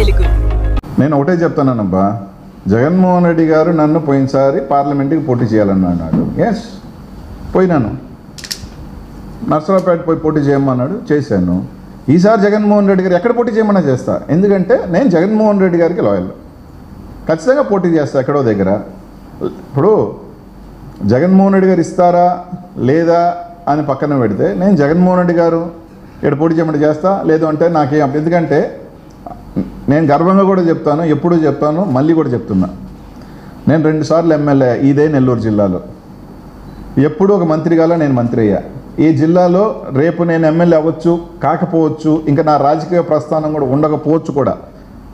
తెలుగు. నేను ఒకటే చెప్తానబ్బా, జగన్మోహన్ రెడ్డి గారు నన్ను పోయినసారి పార్లమెంట్కి పోటీ చేయాలన్నాడు. ఎస్, పోయినాను. నర్సరావుపేట పోయి పోటీ చేయమన్నాడు, చేశాను. ఈసారి జగన్మోహన్ రెడ్డి గారు ఎక్కడ పోటీ చేయమన్నా చేస్తా. ఎందుకంటే నేను జగన్మోహన్ రెడ్డి గారికి లాయల్. ఖచ్చితంగా పోటీ చేస్తా ఎక్కడో దగ్గర. ఇప్పుడు జగన్మోహన్ రెడ్డి గారు ఇస్తారా లేదా అని పక్కన పెడితే, నేను జగన్మోహన్ రెడ్డి గారు ఇక్కడ పోటీ చేయమంటే చేస్తా, లేదు అంటే నాకేం. ఎందుకంటే నేను గర్వంగా కూడా చెప్తాను, ఎప్పుడూ చెప్తాను, మళ్ళీ కూడా చెప్తున్నా, నేను 2 సార్లు ఎమ్మెల్యే ఇదే నెల్లూరు జిల్లాలో. ఎప్పుడూ ఒక మంత్రిగా నేను మంత్రి అయ్యా. ఈ జిల్లాలో రేపు నేను ఎమ్మెల్యే అవ్వచ్చు, కాకపోవచ్చు, ఇంకా నా రాజకీయ ప్రస్థానం కూడా ఉండకపోవచ్చు కూడా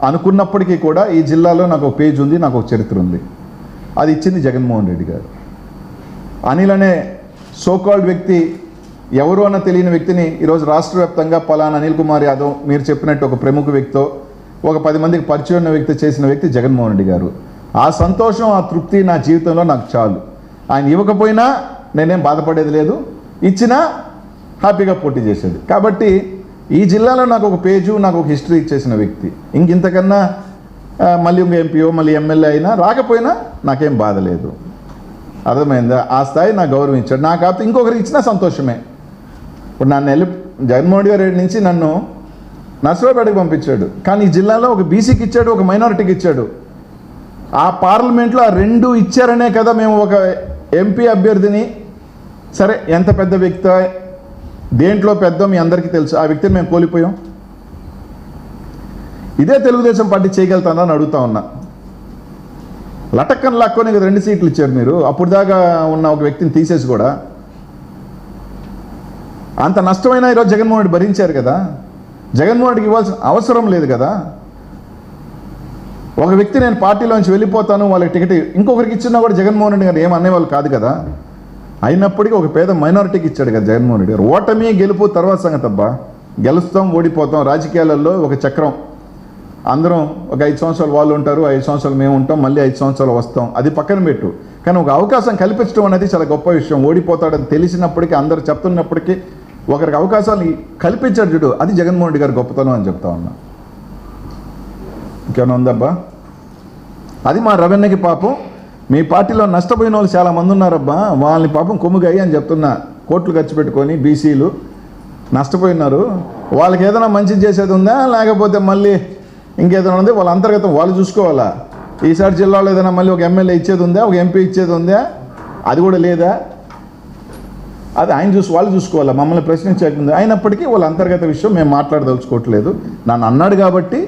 అనుకున్నప్పటికీ కూడా ఈ జిల్లాలో నాకు ఒక పేజ్ ఉంది, నాకు ఒక చరిత్ర ఉంది. అది ఇచ్చింది జగన్మోహన్ రెడ్డి గారు. అనిల్ అనే సోకాల్డ్ వ్యక్తి, ఎవరో అన్న తెలియని వ్యక్తిని ఈరోజు రాష్ట్ర వ్యాప్తంగా పలానా అనిల్ కుమార్ యాదవ్, మీరు చెప్పినట్టు ఒక ప్రముఖ వ్యక్తితో, ఒక 10 మందికి పరిచయం ఉన్న వ్యక్తి చేసిన వ్యక్తి జగన్మోహన్ రెడ్డి గారు. ఆ సంతోషం, ఆ తృప్తి నా జీవితంలో నాకు చాలు. ఆయన ఇవ్వకపోయినా నేనేం బాధపడేది లేదు, ఇచ్చినా హ్యాపీగా పోటీ చేసేది. కాబట్టి ఈ జిల్లాలో నాకు ఒక పేజు, నాకు ఒక హిస్టరీ ఇచ్చేసిన వ్యక్తి. ఇంతకన్నా మళ్ళీ ఇంక ఎంపీఓ, మళ్ళీ ఎమ్మెల్యే అయినా రాకపోయినా నాకేం బాధ లేదు. అర్థమైందా? ఆ స్థాయి నాకు గౌరవం ఇచ్చాడు. నాకు కాకపోతే ఇంకొకరికి ఇచ్చినా సంతోషమే. ఇప్పుడు నన్ను జగన్మోహన్ రెడ్డి నుంచి నన్ను నర్సరావుపేటకి పంపించాడు, కానీ ఈ జిల్లాలో ఒక బీసీకి ఇచ్చాడు, ఒక మైనారిటీకి ఇచ్చాడు. ఆ పార్లమెంట్లో ఆ 2 ఇచ్చారనే కదా మేము ఒక ఎంపీ అభ్యర్థిని, సరే ఎంత పెద్ద వ్యక్తి, దేంట్లో పెద్ద మీ అందరికీ తెలుసు, ఆ వ్యక్తిని మేము కోల్పోయాం. ఇదే తెలుగుదేశం పార్టీ చేయగలుగుతానా అని అడుగుతా ఉన్నా. లటక్కని లాక్కొని 2 సీట్లు ఇచ్చారు మీరు, అప్పుడు దాకా ఉన్న ఒక వ్యక్తిని తీసేసి కూడా. అంత నష్టమైనా ఈరోజు జగన్మోహన్ రెడ్డి భరించారు కదా. జగన్మోహన్ రెడ్డికి ఇవ్వాల్సిన అవసరం లేదు కదా. ఒక వ్యక్తి నేను పార్టీలోంచి వెళ్ళిపోతాను, వాళ్ళకి టికెట్ ఇంకొకరికి ఇచ్చినా కూడా జగన్మోహన్ రెడ్డి గారు ఏమనేవాళ్ళు కాదు కదా. అయినప్పటికీ ఒక పేద మైనారిటీకి ఇచ్చాడు కదా జగన్మోహన్ రెడ్డి గారు. ఓటమి గెలుపు తర్వాత సంగతి అబ్బా. గెలుస్తాం, ఓడిపోతాం, రాజకీయాలలో ఒక చక్రం. అందరం ఒక 5 సంవత్సరాలు వాళ్ళు ఉంటారు, 5 సంవత్సరాలు మేము ఉంటాం, మళ్ళీ 5 సంవత్సరాలు వస్తాం, అది పక్కన పెట్టు. కానీ ఒక అవకాశం కల్పించడం అనేది చాలా గొప్ప విషయం. ఓడిపోతాడని తెలిసినప్పటికీ, అందరు చెప్తున్నప్పటికీ ఒకరికి అవకాశాలు కల్పించాడు చూడు, అది జగన్మోహన్ రెడ్డి గారి గొప్పతనం అని చెప్తా ఉన్నా. ఇంకేమైనా ఉందబ్బా? అది మా రవెన్నకి పాపం, మీ పార్టీలో నష్టపోయిన వాళ్ళు చాలామంది ఉన్నారబ్బా, వాళ్ళని పాపం కొమ్ముగాయి అని చెప్తున్నా. కోట్లు ఖర్చు పెట్టుకొని బీసీలు నష్టపోయినారు. వాళ్ళకి ఏదైనా మంచి చేసేది ఉందా, లేకపోతే మళ్ళీ ఇంకేదైనా ఉంది, వాళ్ళ అంతర్గతం వాళ్ళు చూసుకోవాలా. ఈసారి జిల్లాలో ఏదైనా మళ్ళీ ఒక ఎమ్మెల్యే ఇచ్చేది ఉందా, ఒక ఎంపీ ఇచ్చేది ఉందా, అది కూడా లేదా. అది వాళ్ళు చూసుకోవాలా, మమ్మల్ని ప్రశ్నించేది. అయినప్పటికీ వాళ్ళ అంతర్గత విషయం మేము మాట్లాడదలుచుకోవట్లేదు. నన్ను అన్నాడు కాబట్టి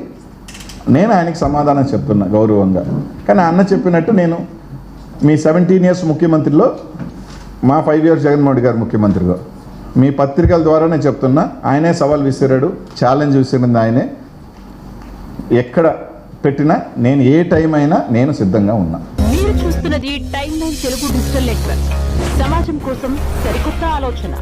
నేను ఆయనకి సమాధానం చెప్తున్నా గౌరవంగా. కానీ అన్న చెప్పినట్టు నేను మీ 17 ఇయర్స్ ముఖ్యమంత్రిలో, మా 5 ఇయర్స్ జగన్మోహన్ రెడ్డి గారు ముఖ్యమంత్రిగా, మీ పత్రికల ద్వారా నేను చెప్తున్నా, ఆయనే సవాల్ విసిరాడు, ఛాలెంజ్ విసిరింది ఆయనే. ఎక్కడ పెట్టినా నేను ఏ టైం అయినా నేను సిద్ధంగా ఉన్నా. మీరు చూస్తున్నది time line Telugu digital network. సమాజం కోసం సరికొత్త ఆలోచన.